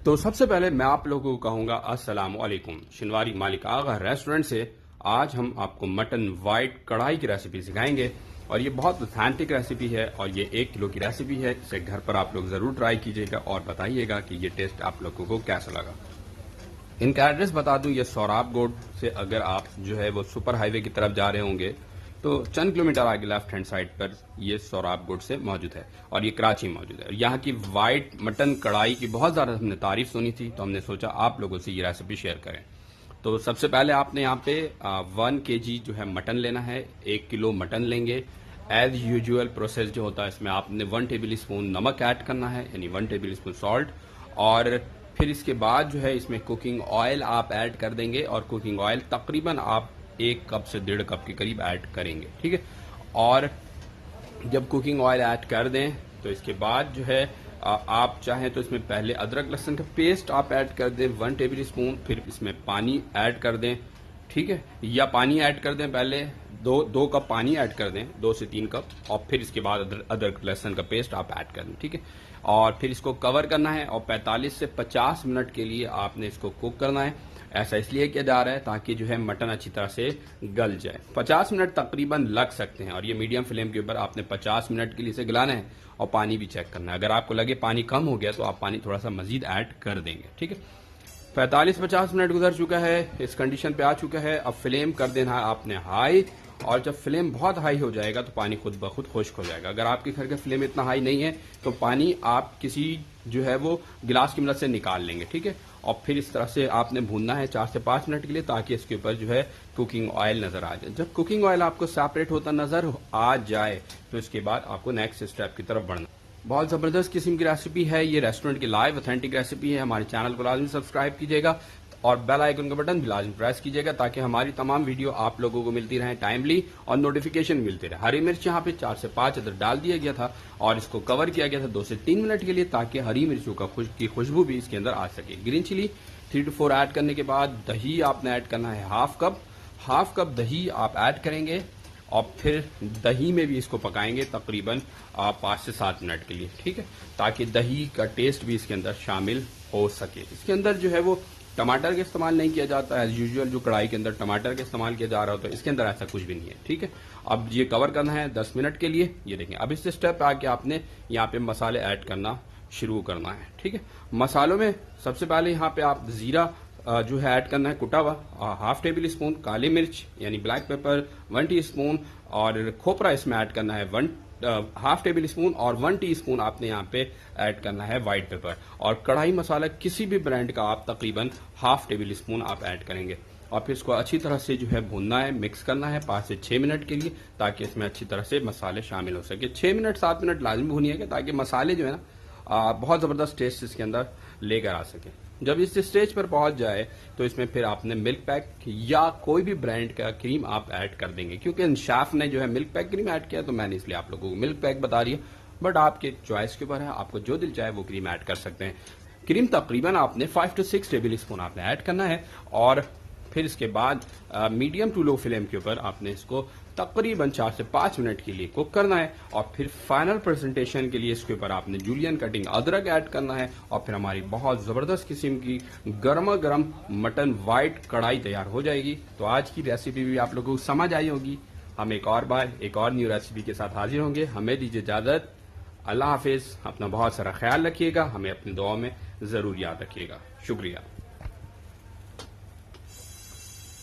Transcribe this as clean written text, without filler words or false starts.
तो सबसे पहले मैं आप लोगों को कहूंगा अस्सलाम वालेकुम। शिनवारी मालिक आगा रेस्टोरेंट से आज हम आपको मटन वाइट कढ़ाई की रेसिपी सिखाएंगे और ये बहुत ऑथेंटिक रेसिपी है और ये 1 किलो की रेसिपी है। इसे घर पर आप लोग जरूर ट्राई कीजिएगा और बताइएगा कि ये टेस्ट आप लोगों को कैसा लगा। इनका एड्रेस बता दूं, ये सौराब गोड से अगर आप जो है वो सुपर हाईवे की तरफ जा रहे होंगे तो चंद किलोमीटर आगे लेफ्ट हैंड साइड पर ये सौराब गोड से मौजूद है और ये कराची मौजूद है। यहाँ की वाइट मटन कढ़ाई की बहुत ज्यादा हमने तारीफ सुनी थी तो हमने सोचा आप लोगों से ये रेसिपी शेयर करें। तो सबसे पहले आपने यहाँ पे 1 kg जो है मटन लेना है। 1 किलो मटन लेंगे। एज यूजुअल प्रोसेस जो होता है इसमें आपने 1 टेबल स्पून नमक ऐड करना है, यानी 1 टेबल स्पून सॉल्ट, और फिर इसके बाद जो है इसमें कुकिंग ऑयल आप ऐड कर देंगे और कुकिंग ऑयल तकरीबन आप 1 कप से 1.5 कप के करीब ऐड करेंगे, ठीक है। और जब कुकिंग ऑयल ऐड कर दें तो इसके बाद जो है आप चाहें तो इसमें पहले अदरक लहसुन का पेस्ट आप ऐड कर दें 1 टेबल स्पून, फिर इसमें पानी ऐड कर दें, ठीक है, या पानी ऐड कर दें पहले 2 कप पानी ऐड कर दें, 2 से 3 कप, और फिर इसके बाद अदरक लहसुन का पेस्ट आप ऐड कर दें, ठीक है। और फिर इसको कवर करना है और 45 से 50 मिनट के लिए आपने इसको कुक करना है। ऐसा इसलिए किया जा रहा है ताकि जो है मटन अच्छी तरह से गल जाए। 50 मिनट तकरीबन लग सकते हैं और ये मीडियम फ्लेम के ऊपर आपने 50 मिनट के लिए इसे गलाना है और पानी भी चेक करना है। अगर आपको लगे पानी कम हो गया तो आप पानी थोड़ा सा मजीद ऐड कर देंगे, ठीक है। 45-50 मिनट गुजर चुका है, इस कंडीशन पे आ चुका है। अब फ्लेम कर देना है आपने हाई, और जब फ्लेम बहुत हाई हो जाएगा तो पानी खुद ब खुद खुश्क हो जाएगा। अगर आपके घर का फ्लेम इतना हाई नहीं है तो पानी आप किसी जो है वो गिलास की मदद से निकाल लेंगे, ठीक है। और फिर इस तरह से आपने भूनना है 4 से 5 मिनट के लिए ताकि इसके ऊपर जो है कुकिंग ऑयल नजर आ जाए। जब कुकिंग ऑयल आपको सेपरेट होता नजर आ जाए तो इसके बाद आपको नेक्स्ट स्टेप की तरफ बढ़ना। बहुत जबरदस्त किस्म की रेसिपी है ये, रेस्टोरेंट की लाइव ऑथेंटिक रेसिपी है। हमारे चैनल को लाजमी सब्सक्राइब कीजिएगा और बेल आइकन का बटन भी लाजमी प्रेस कीजिएगा ताकि हमारी तमाम वीडियो आप लोगों को मिलती रहे टाइमली और नोटिफिकेशन मिलते रहे। हरी मिर्च यहाँ पे 4 से 5 अदर डाल दिया गया था और इसको कवर किया गया था 2 से 3 मिनट के लिए ताकि हरी मिर्चों की खुशबू भी इसके अंदर आ सके। ग्रीन चिली 3 से 4 ऐड करने के बाद दही आपने ऐड करना है हाफ कप दही आप ऐड करेंगे और फिर दही में भी इसको पकाएंगे तकरीबन 5 से 7 मिनट के लिए, ठीक है, ताकि दही का टेस्ट भी इसके अंदर शामिल हो सके। इसके अंदर जो है वो टमाटर का इस्तेमाल नहीं किया जाता है। एज यूजुअल जो कढ़ाई के अंदर टमाटर का इस्तेमाल किया जा रहा होता है, इसके अंदर ऐसा कुछ भी नहीं है, ठीक है। अब ये कवर करना है 10 मिनट के लिए। ये देखें, अब इस स्टेप पे आके आपने यहाँ पे मसाले ऐड करना शुरू करना है, ठीक है। मसालों में सबसे पहले यहाँ पे आप जीरा जो है ऐड करना है कुटा हुआ, हाफ टेबल स्पून काली मिर्च यानी ब्लैक पेपर 1 टीस्पून, और खोपरा इसमें ऐड करना है हाफ टेबल स्पून, और 1 टीस्पून आपने यहाँ पे ऐड करना है व्हाइट पेपर। और कढ़ाई मसाला किसी भी ब्रांड का आप तकरीबन हाफ टेबल स्पून आप ऐड करेंगे और फिर इसको अच्छी तरह से जो है भूनना है, मिक्स करना है 5 से 6 मिनट के लिए ताकि इसमें अच्छी तरह से मसाले शामिल हो सके। 6 मिनट 7 मिनट लाजमी भूनिएगा ताकि मसाले जो है ना बहुत जबरदस्त टेस्ट इसके अंदर लेकर आ सके। जब इस स्टेज पर पहुंच जाए तो इसमें फिर आपने मिल्क पैक या कोई भी ब्रांड का क्रीम आप ऐड कर देंगे। क्योंकि शेफ ने जो है मिल्क पैक क्रीम ऐड किया तो मैंने इसलिए आप लोगों को मिल्क पैक बता रही है, बट आपके चॉइस के ऊपर है, आपको जो दिल चाहे वो क्रीम ऐड कर सकते हैं। क्रीम तकरीबन आपने 5 से 6 टेबल स्पून आपने ऐड करना है और फिर इसके बाद मीडियम टू लो फ्लेम के ऊपर आपने इसको तकरीबन 4 से 5 मिनट के लिए कुक करना है और फिर फाइनल प्रेजेंटेशन के लिए इसके ऊपर आपने जूलियन कटिंग अदरक ऐड करना है और फिर हमारी बहुत जबरदस्त किस्म की गर्मा गर्म मटन वाइट कढ़ाई तैयार हो जाएगी। तो आज की रेसिपी भी आप लोगों को समझ आई होगी। हम एक और बार एक और न्यू रेसिपी के साथ हाजिर होंगे। हमें दीजिए इजाजत। अल्लाह हाफिज। अपना बहुत सारा ख्याल रखिएगा, हमें अपनी दुआओं में जरूर याद रखिएगा। शुक्रिया।